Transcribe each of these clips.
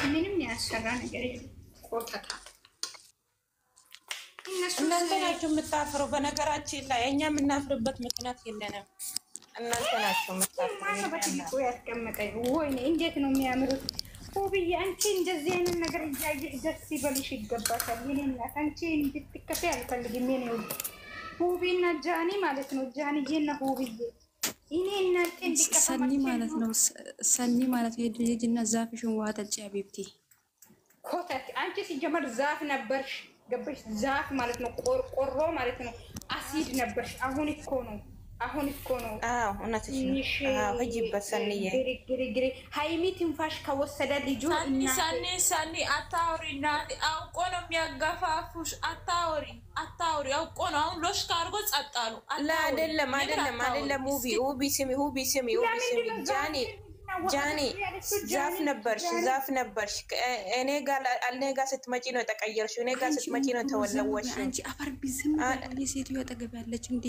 ምንም ያሰራ ነገር የለም። ቆጣታ እናንተ ናችሁ የምታፍሩ። በነገራችን ላይ እኛ የምናፍርበት ምክንያት የለንም። እናንተ ናችሁ የምታፍሩ። በትልቁ ያስቀመጠኝ ወይኔ እንዴት ነው የሚያምሩት! ውብዬ አንቺ እንደዚህ አይነት ነገር እያየሽ ደስ ይበልሽ ይገባሻል። የኔ እናት አንቺ እንድትከፊ አልፈልግም። የኔ ውብዬና ጃኒ ማለት ነው። ጃኒዬና ውብዬ እኔ እናንተ ሰኒ ማለት ነው። ሰኒ ማለት ነው። የልጅና ዛፍሽን ውሃ ጠጪ አቤብቲ ኮተት። አንቺ ሲጀመር ዛፍ ነበርሽ ገበሽ። ዛፍ ማለት ነው። ቆርቆሮ ማለት ነው። አሲድ ነበርሽ። አሁን እኮ ነው። አዎ እውነትሽ ነው። አዎ ሂጂበት ሰኒዬ። ግሪ ሃይሚ ትንፋሽ ከወሰደ ልጁ ሰኒ አታውሪ። እናቴ አውቆ ነው የሚያጋፋፉሽ። አታውሪ አውቆ ነው። አሁን ሎሽ ካርጎ ጸጣሉ። አይደለም ውቢ ስሚ ጃኒ ዛፍ ነበርሽ። እኔ ጋር ስትመጪ ነው የተቀየርሽው። እኔ ጋር ስትመጪ ነው ተወለወሽ። አንቺ አፈር ቢዝም የሴትዮ አጠገብ ያለች እንዴ?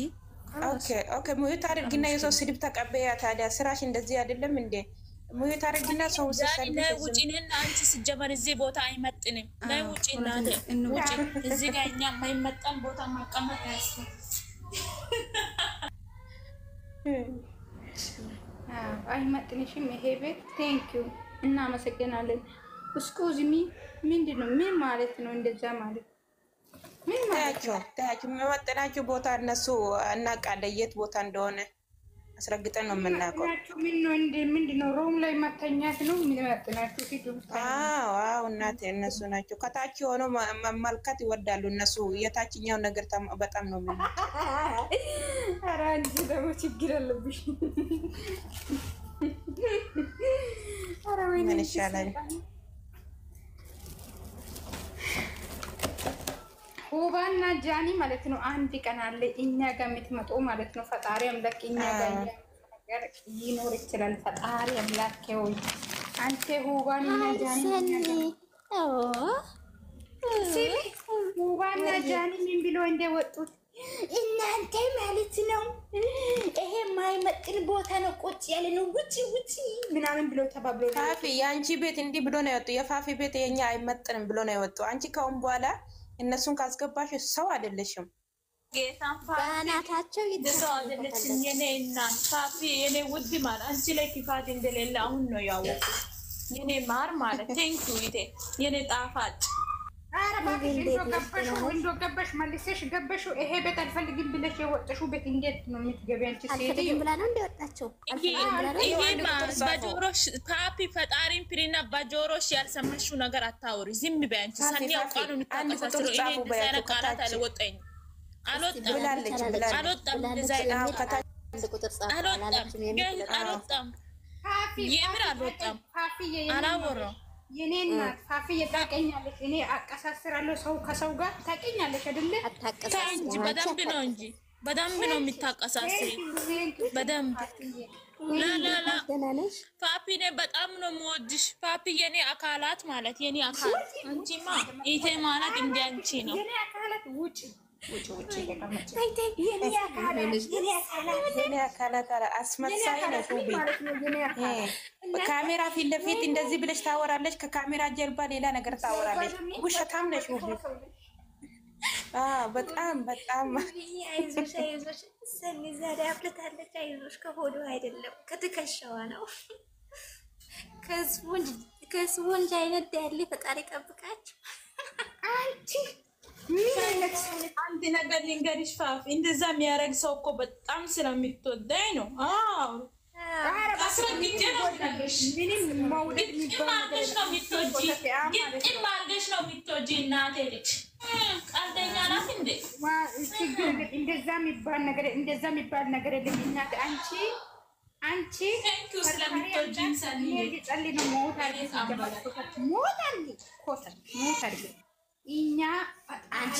ኦኬ ሙዩት አድርጊና የሰው ስድብ ተቀበያ። ታዲያ ስራሽ እንደዚህ አይደለም እንዴ? ሙዩት አድርጊና ሰው ሲሰድብ ውጪና አንቺ ሲጀመር እዚህ ቦታ አይመጥንም። ናይ ውጪ እናቴ ውጪ። እዚህ ጋር እኛ የማይመጣን ቦታ ማቀመጥ ያስፈልጋል። አይመጥንሽም ይሄ ቤት። ቴንኪው እናመሰግናለን። እስኩዝ ሚ ምንድነው? ምን ማለት ነው እንደዛ ማለት? ታያቸው የሚመጥናቸው ቦታ እነሱ እናውቃለን። የት ቦታ እንደሆነ አስረግጠን ነው የምናውቀው። ምንድነው? ሮም ላይ መተኛት ነው የሚመጥናቸው ፊት። አዎ እናቴ እነሱ ናቸው። ከታች ሆኖ መመልከት ይወዳሉ እነሱ። የታችኛው ነገር በጣም ነው ምን ኧረ አንቺ ደግሞ ችግር አለብሽ። ምን ይሻላል? ሁባና ጃኒ ማለት ነው። አንድ ቀን አለ እኛ ጋር የምትመጡ ማለት ነው። ፈጣሪ አምላክ እኛ ጋር ነገር ይኖር ይችላል። ፈጣሪ አምላክ ሆይ አንተ ሁባና ጃኒ ሁባና ጃኒ ምን ብሎ እንደወጡት እናንተ ማለት ነው። ይሄ የማይመጥን ቦታ ነው። ቁጭ ያለ ነው። ውጪ ምናምን ብሎ ተባብሎ ፋፊ የአንቺ ቤት እንዲህ ብሎ ነው የወጡ። የፋፊ ቤት የኛ አይመጥንም ብሎ ነው የወጡ። አንቺ ከአሁን በኋላ እነሱን ካስገባሽ ሰው አይደለሽም። ጌታን ባናታቸው ይደሰው አይደለችም። የኔ እናት ፋፊ የኔ ውድ ማለት አንቺ ላይ ክፋት እንደሌለ አሁን ነው ያወቁት። የኔ ማር ማለት ቴንኪው ይቴ የኔ ጣፋጭ። ኧረ ባክሽ እንዶ ገባሽ መልሰሽ ገባሽ። ይሄ ቤት አልፈልግም ብለሽ የወጣሽው ቤት እንዴት ነው የምትገቢ? አንቺ አልፈልግም ብላ ነው እንደወጣችው። በጆሮሽ ፓፒ ፈጣሪን ፍሪና በጆሮሽ ያልሰማሽው ነገር አታውሪ። ዝም በይ አንቺ። ሰኒ አውቃኑ የምታቀሳስሩ ይሄ እንደዛ ቃላት አልወጣኝ አልወጣም። የምር አልወጣም። አላወራም። የኔ እናት ፋፊ ታውቂኛለሽ። እኔ አቀሳስራለሁ ሰው ከሰው ጋር ታውቂኛለሽ አይደለ? እንጂ በደንብ ነው እንጂ በደንብ ነው የምታቀሳስሪ። በደንብ ላላላ ፋፊ እኔ በጣም ነው የምወድሽ ፋፊ። የኔ አካላት ማለት የኔ አካል አንቺማ ኢቴ ማለት እንደ አንቺ ነው። የኔ አካላት ውጪ የኔ አካላት አስመሳይ ነው። ካሜራ ፊት ለፊት እንደዚህ ብለሽ ታወራለች፣ ከካሜራ ጀርባ ሌላ ነገር ታወራለች። ውሸታም ነሽ ውብ። በጣም አይዞሽ ሰኒ ዛሬ አፍልታለች። አይዞሽ ከሆዱ አይደለም ከትከሻዋ ነው። ከስፖንጅ አይነት ያለ ፈጣሪ ጠብቃችሁ። አንቺ አንድ ነገር ልንገርሽ ፋፊ፣ እንደዛ የሚያደርግ ሰው እኮ በጣም ስለምትወደኝ ነው። አስረግጬ ነው ግጥም አድርገሽ ነው የምትወጂ እናቴ ልጅ። ቀልደኛ ናት እንዴ? እንደዛ የሚባል ነገር የለም እናቴ። አንቺ ስለምትወጂኝ ሰኒ ጸልይ ነው ሞት አድርጊ እኛ አንቺ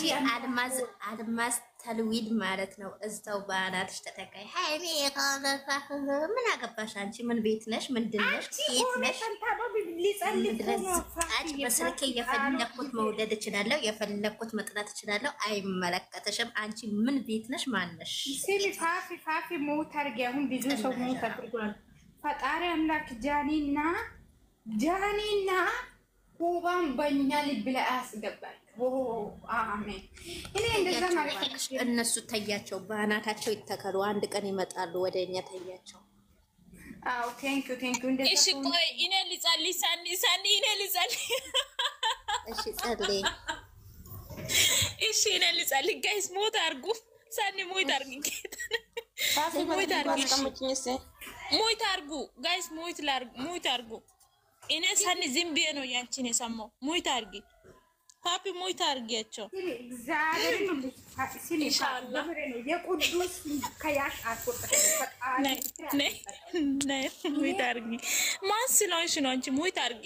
አልማዝ ተልዊድ ማለት ነው። እዛው ባናትሽ ተተካይ ሃይሜ የካለፋህ ምን አገባሽ አንቺ? ምን ቤት ነሽ? ምንድን ነሽ? የት ነሽ? በስልኬ የፈለኩት መውደድ እችላለሁ፣ የፈለኩት መጥላት እችላለሁ። አይመለከተሽም። አንቺ ምን ቤት ነሽ? ማነሽ? ሲሚ ፋፊ ሞት አድርጊ። አሁን ብዙ ሰው ሞት አድርጓል። ፈጣሪ አምላክ ጃኒና ሁባም በእኛ ልብ ላይ አያስገባል። አሜን። እኔ እንደዛ ማለት እነሱ ተያቸው በአናታቸው ይተከሉ። አንድ ቀን ይመጣሉ ወደ እኛ ተያቸው። አዎ ቴንክ ዩ እንደዛ። እሺ ቆይ እኔ ልጸልይ ሳኒ እኔ ልጸልይ። እሺ ጸልይ። እሺ እኔ ልጸልይ። ጋይስ ሞት አርጉ። ሳኒ ሞት አርጉ። ሞት አርጉ ጋይስ ሞት አርጉ። እኔ ሳኒ ዝም ብዬ ነው ያንቺን የሰማው። ሞት አርጊ ፓፒ ሞት አርጊያቸው። እግዚአብሔር ነው ኢንሻአላህ የቁዱስ ከያሽ ሞት አርጊ ማን ስለሆንሽ ነው አንቺ ሞት አርጊ።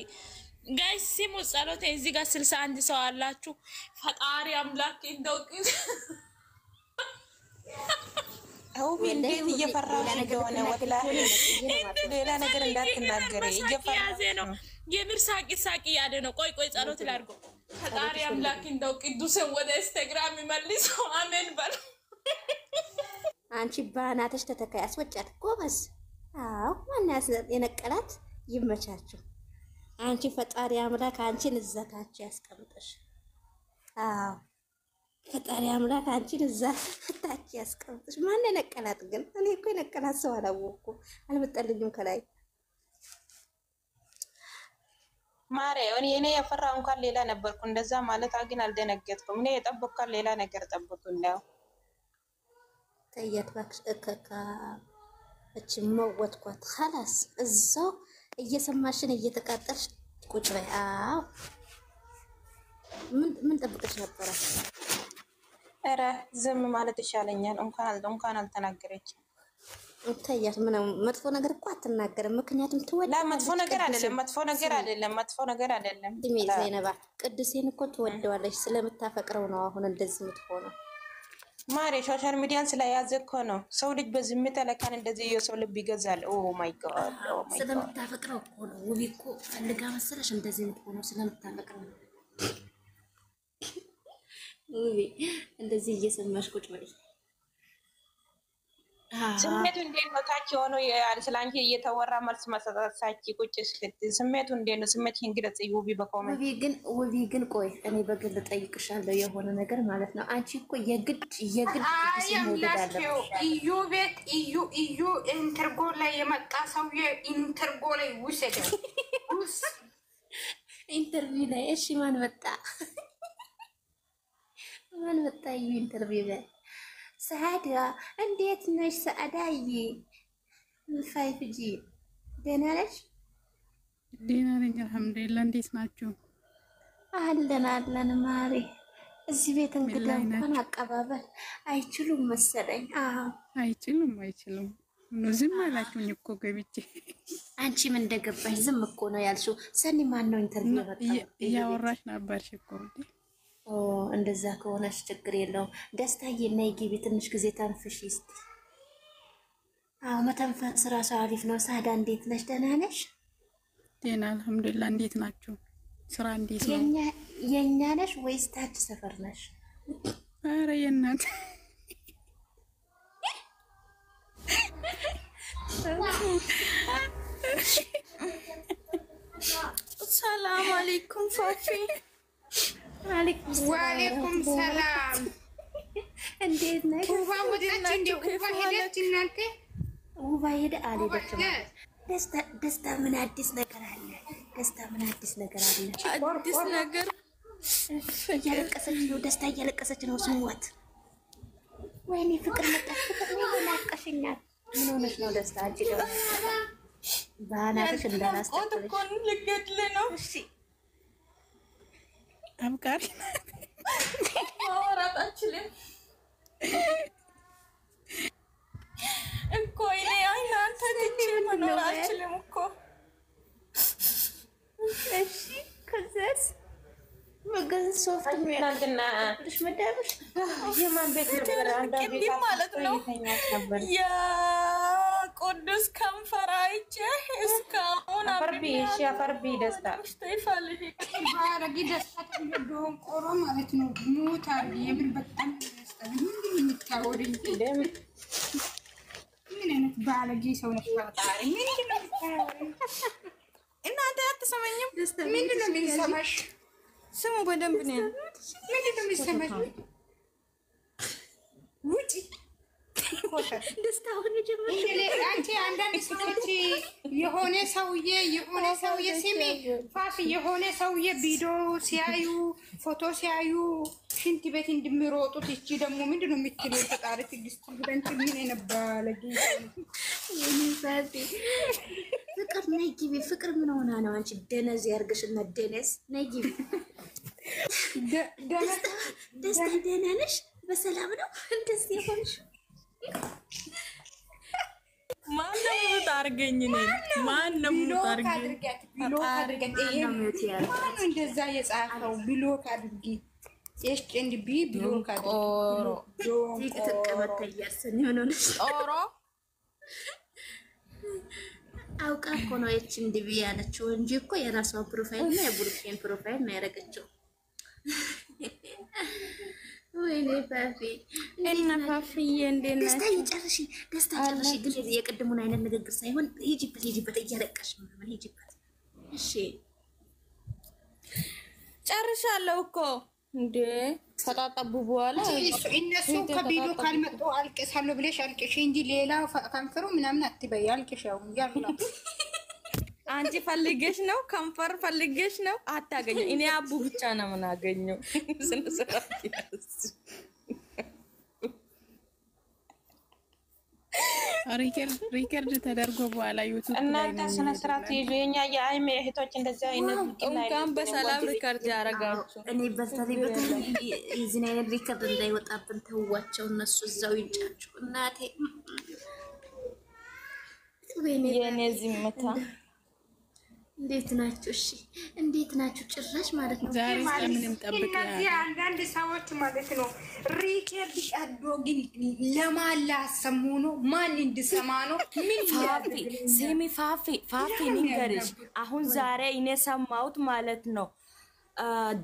ጋይስ ሲሙ ጸሎት እዚህ ጋር 61 ሰው አላችሁ። ፈጣሪ አምላክ እንደው አውቢ እንዴት እየፈራሽ እንደሆነ ወላሂ ሌላ ነገር እንዳትናገሪ እየፈራሽ ነው። የምር ሳቂ ያለ ነው። ቆይ ጸሎት ላድርጎ። ፈጣሪ አምላክ እንደው ቅዱስን ወደ ኢንስታግራም ይመልሰው። አሜን በል። አንቺ ባናተሽ ተተካይ አስወጫት ጎበዝ። አዎ ማን የነቀላት ይመቻችሁ። አንቺ ፈጣሪ አምላክ አንቺን እዛታች ያስቀምጥሽ። አዎ ፈጣሪ አምላክ አንቺን እዛ ታች ያስቀምጥሽ። ማን የነቀላት ግን? እኔ እኮ የነቀላት ሰው አላወኩም፣ አልመጣልኝም ከላይ ማርያም። እኔ የፈራው እንኳን ሌላ ነበርኩ። እንደዛ ማለት ግን አልደነገጥኩም። እኔ የጠበቅኳት ሌላ ነገር ጠብቁ ነው። ተያት ባክሽ እከካ እቺ መወጥኳት خلاص እዛው እየሰማሽን እየተቃጠልሽ ቁጭ በይ። አዎ ምን ጠብቀሽ ነበር? ኧረ ዝም ማለት ይሻለኛል። እንኳን አልተናገረችም። ተያት ምን መጥፎ ነገር እኮ አትናገርም። ምክንያቱም ትወዳለች። መጥፎ ነገር አይደለም። ድሜ ዘይነባ ቅዱሴን እኮ ትወደዋለች ስለምታፈቅረው ነው አሁን እንደዚህ የምትሆነው። ማሬ ሶሻል ሚዲያን ስለያዘ እኮ ነው። ሰው ልጅ በዝምታ ለካን እንደዚህ የሰው ልብ ይገዛል። ኦ ማይ ጋድ ስለምታፈቅረው እኮ ነው። ውቢ እኮ ፈልጋ መሰለሽ እንደዚህ የምትሆነው ስለምታፈቅረው ነው። ውቢ እንደዚህ እየሰማሽ ቁጭ በይ። ስሜቱ እንዴት ነው? ታች የሆነው ስላንቺ እየተወራ መልስ መሰጣሳች ቁጭ ስትል ስሜቱ እንዴት ነው? ስሜት እንግዲህ ውቢ በኮሜንት ውቢ ግን ቆይ እኔ በግል ጠይቅሻለሁ የሆነ ነገር ማለት ነው። አንቺ እኮ የግድ እዩ ቤት እዩ ኢንተርጎ ላይ የመጣ ሰውዬ ኢንተርጎ ላይ ውሰደ ኢንተርቪው ላይ እሺ ማን መጣ? እዩ ኢንተርቪው ላይ ሰዓዳ እንዴት ነሽ? ሰዓዳዬ 5G ደህና ነሽ? ደህና ነኝ አልሐምዱሊላህ። እንዴት ናችሁ? አለን ማሪ። እዚህ ቤት እንግዳ እንኳን አቀባበል አይችሉም መሰለኝ። አዎ አይችሉም። ዝም አላችሁኝ እኮ ገብቼ። አንቺ ምን እንደገባሽ ዝም እኮ ነው ያልሽው። ሰኒ ማን ነው ኢንተርቪው ያመጣው? እያወራሽ ነበርሽ እኮ። እንደዛ ከሆነሽ ችግር የለውም። ደስታዬ ነይ ግቢ፣ ትንሽ ጊዜ ተንፍሽ እስቲ። አዎ መተንፈስ ራሱ አሪፍ ነው። ሳዳ እንዴት ነሽ? ደህና ነሽ? ደህና አልሐምዱሊላህ። እንዴት ናችሁ? ስራ እንዴት ነው? የኛ ነሽ ወይስ ታች ሰፈር ነሽ? ኧረ የእናት ሰላም አለይኩም ፋፊ። ወአለይኩም ሰላም። እንዴት ነሽ? ውባ ወደች እንደ ውባ ሄደች። እናንተ ውባ ሄደ አልሄደችም? ደስታ ምን አዲስ ነገር አለ? አዲስ ነገር እያለቀሰች ነው። ደስታ እያለቀሰች ነው። ስሟት። ወይኔ ፍቅር መጣች። ፍቅር ነው ናቀሽኛል። ምን ሆነሽ ነው ደስታ? አንቺ ደግሞ ባናትሽ እንዳላስተካክልሽ ልገድል ነው። እሺ አብቃሪ ማውራት አልችልም እኮ እኔ እናንተ ትቼ መኖር አልችልም እኮ። እሺ ከዛስ መገን ሶፍት ትናንትና መዳብሽ የማን ቤት ነበር? አንዳ ቤት ማለት ነው የቅዱስ ከንፈር አይቼ እስካሁን አፈርቢ ደስታ ባረጊ ደስታ እንደሆን ቆሮ ማለት ነው። ሞት አለ የምን በጣም ደስታ ምን የምታወሪኝ? ምን አይነት ባለጌ ሰው ነሽ? ፈጣሪ ምንድን ነው የምታወሪኝ? እናንተ አትሰማኝም? ምንድን ነው የሚሰማሽ? ስሙ በደንብ ነው። ምንድን ነው የሚሰማሽ? ውጪ ደስታውን የጀመረው አንቺ አንዳንድ ሰዎች የሆነ ሰውዬ ስሚ ፋፍ የሆነ ሰውዬ ቪዲዮ ሲያዩ ፎቶ ሲያዩ ሽንት ቤት እንደሚሮጡት እቺ ደግሞ ምንድን ነው የምትለው? ፈጣሪ ትዕግስት ብለንት ምን ነበር ፍቅር ነይ ግቢ። ፍቅር ምን ሆና ነው? አንቺ ደነዝ ያርግሽና ደነዝ ነይ ግቢ። ደስታ ደህና ነሽ? በሰላም ነው እንደዚህ የሆንሽ? ማነው ሙት አርገኝ ነኝ? ማነው ሙት አርገኝ? ብሎክ አድርገት እንደዛ የጻፈው ብሎክ አድርጊ ኤስኤንዲ ቢ ብሎክ አድርጊ ተቀመጠያሰን ይሆነልሽ ኦሮ አውቃ እኮ ነው ኤስኤንዲ ቢ ያለችው እንጂ እኮ የራሷ ፕሮፋይል እና የቡሩኬን ፕሮፋይል ነው ያደረገችው። ወይኔ ፋፊ እና ፋፊዬ እንዴት ነሽ? ደስታ ጨርሺ። ግን የቅድሙን አይነት ንግግር ሳይሆን ሂጂበት እያለቀሽ ምናምን ሂጂበት። እሺ ጨርሻለሁ እኮ እንዴ ከጣጣቡ በኋላ እነሱ ከቢዶ ካልመጡ አልቅሳለሁ ብለሽ አልቅሽ እንጂ ሌላ ከንፈሩ ምናምን አትበይ። አልቅሻው ያላ አንቺ ፈልገሽ ነው ከንፈር ፈልገሽ ነው አታገኙ። እኔ አቡ ብቻ ነው ምናገኘው። ሪከርድ ተደርጎ በኋላ ዩቲዩብ ላይ እናንተ ስነ ስርዓት ይዙ። የኛ የአይሜ እህቶች እንደዚህ አይነት እንኳን በሰላም ሪከርድ ያረጋችሁ። እኔ በተለይ እዚህ አይነት ሪከርድ እንዳይወጣብን ተዋቸው። እነሱ እዛው ይንጫጩ። እናቴ ወይኔ የኔ ዝምታ እንዴት ናችሁ? እሺ እንዴት ናችሁ? ጭራሽ ማለት ነው ዛሬ ምንም ጠብቅ እነዚህ አንዳንድ ሰዎች ማለት ነው ሪከርድ ቀዶ ግን ለማላ ሰሙ ነው ማን እንድሰማ ነው? ምን ፋፊ ስሚ ፋፊ ንገርሽ። አሁን ዛሬ እኔ ሰማሁት ማለት ነው።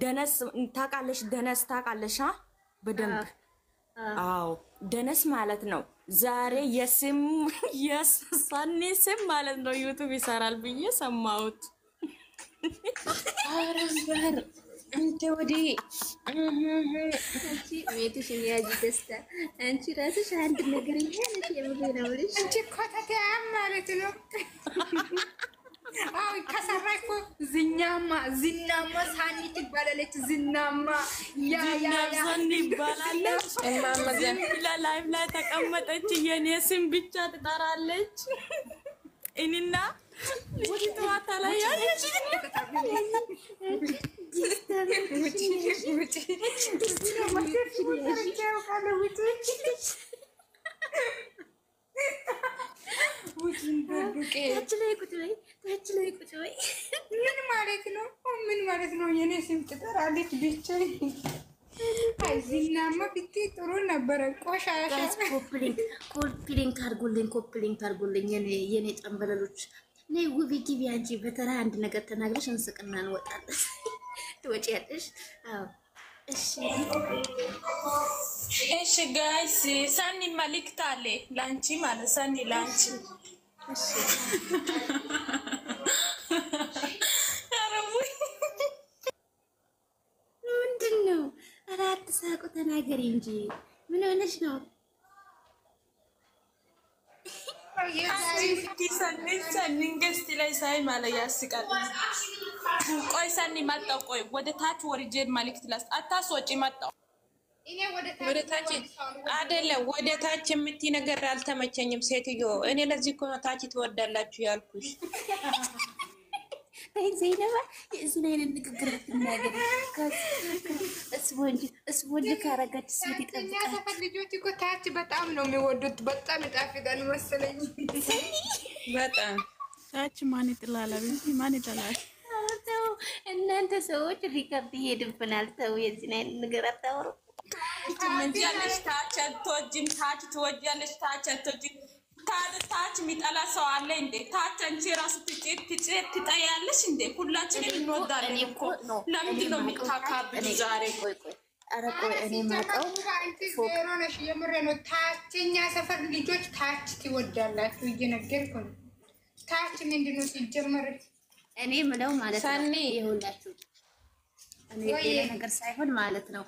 ደነስ ታውቃለሽ? ደነስ ታውቃለሽ? በደንብ አዎ፣ ደነስ ማለት ነው። ዛሬ የሰኒ ስም ማለት ነው ዩቲዩብ ይሰራል ብዬ ሰማሁት። አረንበር እንት ወዲ ቤትሽን ያጂ ደስታ አንቺ ራስሽ አንድ ነገር ይሄንሽ የምትነውልሽ እንጂ ኮተታ ማለት ነው። አው ከሰራይኮ ዝናማ ሳኒ ትባላለች። ዝናማ ያ ሳኒ ይባላለች። እማማዘን ላይቭ ላይ ተቀመጠች። የኔ ስም ብቻ ትጠራለች። እኔና ወዲቷ ታላያለች። ምን ማለት ነው? የኔ ስም ትጠራለች ብቻ። አይ ዝናማ ብቻ ጥሩ ነበረ። ቆሻሻ ኮፕሊንክ አድርጉልኝ የኔ ጠንበለሎች። ነይ ውቢ ግቢ። አንቺ በተራ አንድ ነገር ተናግረሽ እንስቅና እንወጣለን። ትወጪያለሽ? አዎ እሺ ጋይስ ሰኒ መልእክት አለ ላንቺ ማለት ሰኒ ላንቺ። እሺ ምንድን ነው? ኧረ አትሳቁ፣ ተናገሪ እንጂ ምን ሆነሽ ነው? ሰኒ ገስት ላይ ሳይ ማለት ያስቃል። ቆይ ሰኒ መጣሁ። ቆይ ወደ ታች ወርጄ መልእክት ላስ አታስወጪ መጣሁ። እኔ ወደ ታች አይደለም፣ ወደ ታች የምትይ ነገር አልተመቸኝም ሴትዮ። እኔ ለዚህ እኮ ታች ትወዳላችሁ ያልኩሽ። ዘይነባ የእሱን አይነት ንግግር ብትናገር እስቦንጅ ካረጋች ሴት ይጠብቃል። ሰፈር ልጆች እኮ ታች በጣም ነው የሚወዱት። በጣም ይጣፍጣል መሰለኝ። በጣም ታች ማን ይጥላል? ማን ይጥላል? ተው እናንተ ሰዎች ሪከርድ ይሄድብናል። ተው የዚህን አይነት ነገር አታወሩ። ትወጃለሽ ታች አትወጂም፣ ታች ትወጃለሽ ታች አትወጂም። ታች የሚጠላ ሰው አለ እንዴ? ታች አንቺ ራሱ ትጠያለሽ እንዴ? ሁላችንም እንወዳለን እኮ። ለምንድን ነው የምታካብዱ ዛሬ? ቆይ ኧረ ቆይ እኔ የማውቀው ዜሮ ነሽ። የምሬ ነው። ታችኛ ሰፈር ልጆች ታች ትወዳላችሁ። እየነገርኩ ነው። ታች ምንድን ነው ሲጀመር? እኔ ምለው ማለት ነው ይሁላችሁ እኔ ሌላ ነገር ሳይሆን ማለት ነው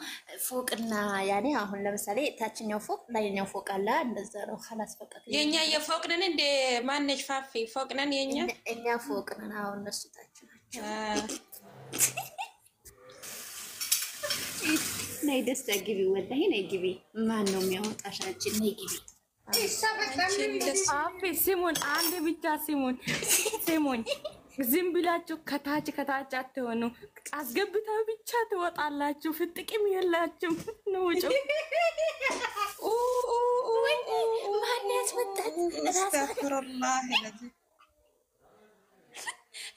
ፎቅና ያኔ አሁን ለምሳሌ ታችኛው ፎቅ ላይኛው ፎቅ አለ እንደዛ ነው خلاص በቃ የኛ የፎቅ ነን እንደ ማነሽ ፋፊ ፎቅ ነን የኛ እኛ ፎቅ ነን አሁን እነሱ ታች ናቸው ነይ ደስታ ግቢ ወላሂ ነይ ግቢ ማን ነው የሚያወጣሽ አንቺ ነይ ግቢ ፋፊ ሲሙን አንድ ብቻ ሲሙን ዝም ብላችሁ ከታች አትሆኑ አስገብታው ብቻ ትወጣላችሁ ፍጥቅም የላችሁ ነው ወጪ ማን ያስወጣት አስተግፍሩላህ ለዚ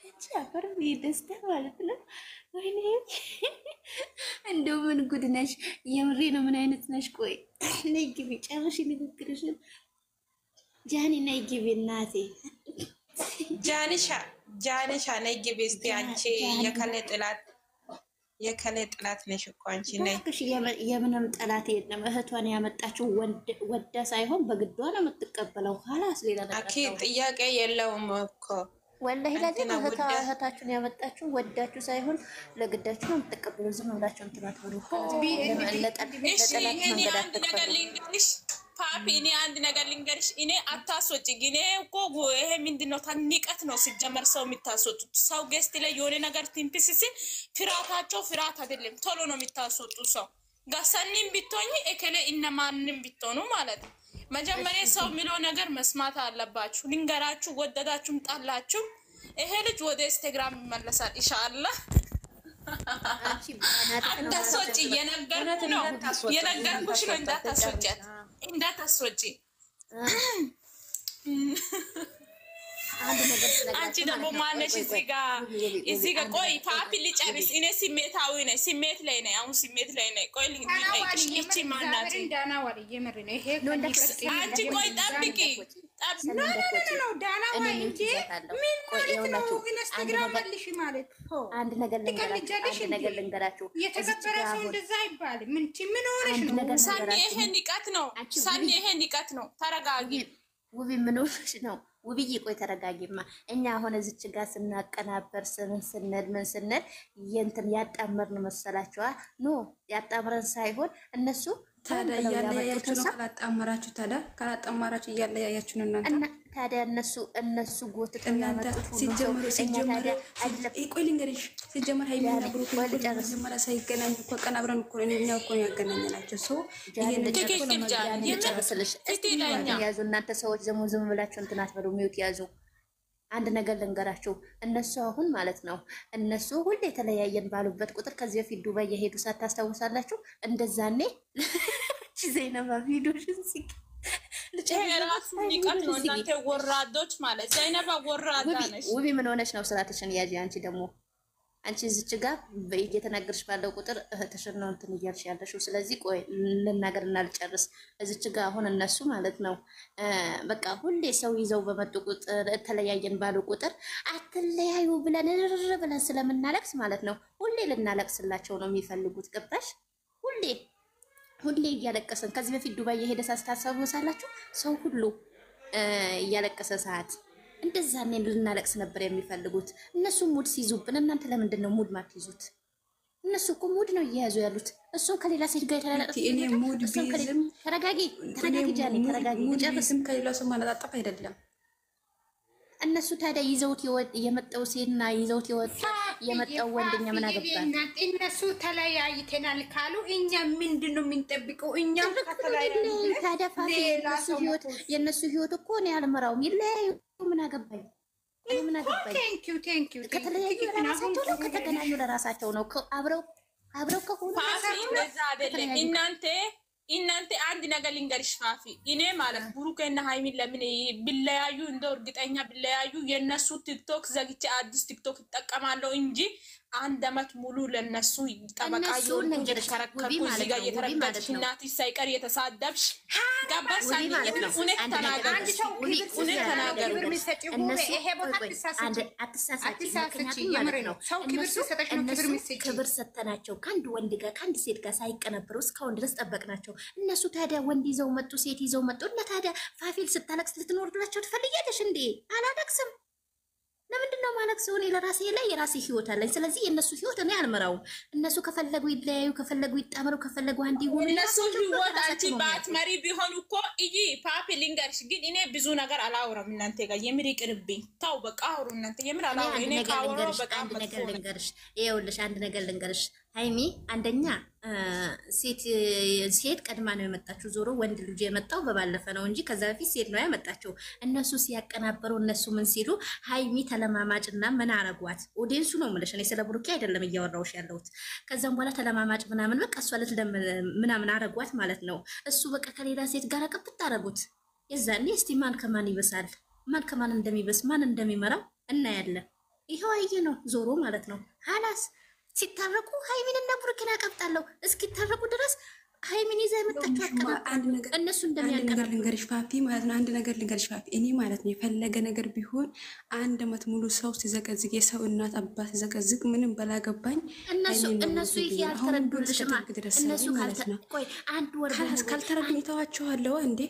እቺ አፈር ደስታ ማለት ነው ወይኔ እንደው ምን ጉድ ነሽ የምሬ ነው ምን አይነት ነሽ ቆይ ነይ ግቢ ጨርሽ ንግግርሽን ጃኒ ነይ ግቢ እናቴ ጃንሻ ነይ ግቢ እስቲ አንቺ የከለ ጥላት ነሽ እኮ አንቺ ነይ የምንም ጠላት የለም እህቷን ያመጣችው ወዳ ሳይሆን በግዷ ነው የምትቀበለው خلاص ሌላ ነገር አኪ ጥያቄ የለውም እኮ ወላሂ ለዚህ እህታችሁን ያመጣችው ወዳችሁ ሳይሆን ለግዳችሁ ነው የምትቀበለው ዝም ብላችሁ እንትማትሩ ፓፒ እኔ አንድ ነገር ልንገርሽ እኔ አታስወጪ ግን እኮ ይሄ ምንድነው ታንቀት ነው ሲጀመር ሰው የሚታስወጡት ሰው ገስት ላይ የሆነ ነገር ቲምፒሲሲ ፍራታቸው ፍራት አይደለም ቶሎ ነው የሚታስወጡ ሰው ጋሳኒም ቢቶኝ እከለ እነማንም ቢቶኑ ማለት መጀመሪያ ሰው የሚለው ነገር መስማት አለባችሁ ልንገራችሁ ወደዳችሁም ጣላችሁ ይሄ ልጅ ወደ ኢንስታግራም ይመለሳል ኢንሻአላህ እንዳትወጪ የነገርኩሽ ነው እንዳታስወጪ አንቺ ደግሞ ማነሽ እዚህ ጋር ቆይ ፓፒ ልጨርስ እኔ ስሜት ላይ ነኝ አሁን ስሜት ላይ ነኝ ቆይ ልጠይቅሽ እቺ ማናት አንቺ ቆይ ጠብቂ ነው ዳና ወይ እንጂ ምን ነው ኢንስታግራም መልሽ ማለት አንድ ነገር ልንገራችሁ የተከበረ ሰው እንደዛ ይባል ምን ሆነሽ ነው ሳኒ ይሄ ንቀት ነው ተረጋጊ ውቢ ምን ሆነሽ ነው ውብዬ ቆይ ተረጋጊማ እኛ አሁን እዚች ጋር ስናቀናበር ምን ስንል የእንትን ያጣመርን መሰላችኋ ኖ ያጣመረን ሳይሆን እነሱ ታዲያ ያያያችሁ ነው ካላጣመራችሁ ያያያችሁ ነው እና ታዲያ እነሱ ጎትተው ያመጡት ሲጀመር ቆይ ልንገርሽ ሲጀመር ሃይሚና ብሩክ ሲጀመር ሳይገናኙ እኮ ቀናብረን እኮ እኛ እኮ ያገናኘናቸው ሰው ያዙ እናንተ ሰዎች ዝም ብላችሁ እንትን አትበሉ ሚውት ያዙ አንድ ነገር ልንገራችሁ እነሱ አሁን ማለት ነው እነሱ ሁሌ የተለያየን ባሉበት ቁጥር ከዚህ በፊት ዱባይ የሄዱ ሳታስታውሳላችሁ እንደዛኔ ዘይነባ ቪዲዮሽን ሲክ ለጨራሱ ንቀት ነው እናንተ ወራዶች ማለት ዘይነባ ወራዳ ነሽ ውቢ ምን ሆነሽ ነው ስራትሽን ያጂ አንቺ ደግሞ አንቺ እዚች ጋር እየተናገርሽ ባለው ቁጥር እህትሽን ነው እንትን እያልሽ ያለሽው ስለዚህ ቆይ ልናገርና ልጨርስ እዚች ጋር አሁን እነሱ ማለት ነው በቃ ሁሌ ሰው ይዘው በመጡ ቁጥር ተለያየን ባሉ ቁጥር አትለያዩ ብለን ስለምናለቅስ ማለት ነው ሁሌ ልናለቅስላቸው ነው የሚፈልጉት ገባሽ ሁሌ እያለቀሰን ከዚህ በፊት ዱባይ የሄደ ሳስታሰቡሳላችሁ ሰው ሁሉ እያለቀሰ ሰዓት እንደዛ እኔን ልናለቅስ ነበር የሚፈልጉት እነሱ ሙድ ሲይዙብን እናንተ ለምንድን ነው ሙድ ማትይዙት እነሱ እኮ ሙድ ነው እየያዙ ያሉት እሱ ከሌላ ሴት ጋር ተላለቀ እኔ ሙድ ቢዝም ተረጋጊ ጃኒ ተረጋጊ ጨርስም ከሌላ ሰው ማለጣጣፍ አይደለም እነሱ ታዲያ ይዘውት የመጣው ሴትና ይዘውት የመጣው ወንድኛ ምን አገባን እነሱ ተለያይተናል ካሉ እኛ ምንድነው የምንጠብቀው እኛም ከተለያየን ታዲያ ፋሲ የነሱ ህይወት እኮ ነው ያልመራውም ይለያዩ ምን አገባኝ ቴንክ ዩ ከተለያዩ ለራሳቸው ነው ከተገናኙ ለራሳቸው ነው አብረው ከሆኑ እንደዛ አይደለም እናንተ አንድ ነገር ልንገርሽ ፋፊ እኔ ማለት ብሩክና ሃይሚን ለምን ቢለያዩ እንደው እርግጠኛ ቢለያዩ የነሱ ቲክቶክ ዘግቼ አዲስ ቲክቶክ ይጠቀማለሁ እንጂ አንድ አመት ሙሉ ለነሱ ጠበቃዩ ከረከኩ እዚህ ጋር የተረከች እናትሽ ሳይቀር የተሳደብሽ ገባሽ እውነት ተናገሩ ክብር ሰተናቸው ከአንድ ወንድ ጋር ከአንድ ሴት ጋር ሳይቀነበሩ እስካሁን ድረስ ጠበቅናቸው እነሱ ታዲያ ወንድ ይዘው መጡ ሴት ይዘው መጡ እና ታዲያ ፋፊል ስታለቅስ ልትኖርላቸው ትፈልጊያለሽ እንዴ አላለቅስም ለምንድነው ማለት ሰው? እኔ ለራሴ ላይ የራሴ ህይወት አለኝ። ስለዚህ የነሱ ህይወት እኔ አልመራውም። እነሱ ከፈለጉ ይለያዩ፣ ከፈለጉ ይጣመሩ፣ ከፈለጉ አንድ ይሁኑ። እነሱ ህይወት አንቺ ባትመሪ ቢሆን እኮ እይ ፓፒ ልንገርሽ፣ ግን እኔ ብዙ ነገር አላወራም እናንተ ጋር የምር ይቅርብኝ። ታው በቃ አውሩ እናንተ የምር አላወራም። እኔ ካወራው በጣም አንድ ነገር ልንገርሽ፣ ይኸውልሽ አንድ ነገር ልንገርሽ ሃይሚ፣ አንደኛ ሴት ቀድማ ነው የመጣችው። ዞሮ ወንድ ልጅ የመጣው በባለፈ ነው እንጂ ከዛ በፊት ሴት ነው ያመጣችው። እነሱ ሲያቀናበሩ እነሱ ምን ሲሉ ሃይሚ ተለማማጭና ምን አረጓት? ኦዲየንሱ ነው የምልሽ፣ እኔ ስለ ብሩኬ አይደለም እያወራሁሽ ያለሁት። ከዛም በኋላ ተለማማጭ ምናምን በቃ እሷ ምናምን አረጓት ማለት ነው። እሱ በቃ ከሌላ ሴት ጋር ቅብት አረጉት። የዛኔ እስቲ ማን ከማን ይበሳል፣ ማን ከማን እንደሚበስ ማን እንደሚመራው እናያለን። ይሄው አየ ነው ዞሮ ማለት ነው። ሀላስ ሲታረቁ ሃይሚንና ብሩኬን አቀብጣለሁ እስኪታረቁ ድረስ ሃይሚን ይዛ የመጣችው እነሱ እንደሚያቀርቡ ልንገርሽ ፋፊ ማለት ነው። አንድ ነገር ልንገርሽ ፋፊ፣ እኔ ማለት ነው የፈለገ ነገር ቢሆን 1 ዓመት ሙሉ ሰው ሲዘቀዝቅ የሰው እናት አባት ሲዘቀዝቅ ምንም በላገባኝ። እነሱ ይሄ ያልተረዱልሽማ እነሱ ቆይ አንድ ወር ካልተረዱኝ ተዋቸዋለሁ እንዴ?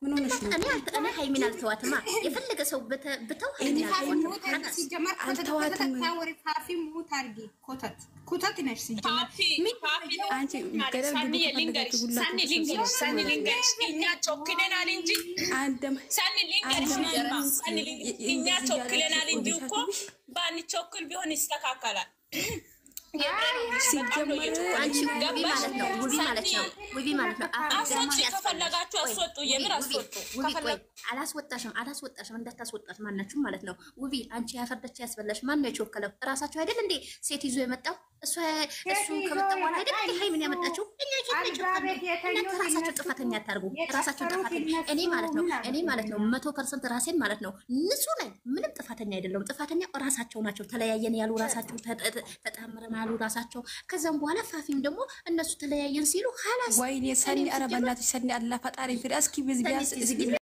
ምን ሆነሽ ነው? እኔ ሃይሚን አልተዋትማ። የፈለገ ሰው ብተው ሃይሚን አልተዋትም። ፋፊ ሙት አድርጊ ኮተት ነሽ ሲጀመር አንቺ ሳኒ ልንገርሽ እኛ ጮክነናል እንጂ እኛ ጮክነናል እንጂ እኮ ባንቾክል ቢሆን ይስተካከላል። አንቺ ውቢ ማለት ነው ከፈለጋችሁ አስወጡ፣ የምር አስወጡ። አላስወጣሽም እንዳታስወጣት ማናችሁም ማለት ነው። ውቢ አንቺ ያፈርደች ያስበላሽ ማን ነው የቾከለው? እራሳችሁ አይደል እንዴ ሴት ይዞ የመጣው? እሱ ከመጣ በኋላ አይደል እንዴ ሃይሚን ያመጣችው? እኛ እናንተ ራሳችሁ ጥፋተኛ አታርጉ። ራሳችሁ ጥፋተኛ እኔ ማለት ነው 100% ራሴን ማለት ነው ንጹህ ነኝ። ምንም ጥፋተኛ አይደለም። ጥፋተኛ ራሳቸው ናቸው። ተለያየን ያሉ ራሳቸው፣ ተጣምረን አሉ ራሳቸው። ከዛም በኋላ ፋፊም ደግሞ እነሱ ተለያየን ሲሉ ሐላስ ወይኔ ሰኒ አረባላችሁ ሰኒ አላ ፈጣሪ ፍሪ እስኪ ቢያንስ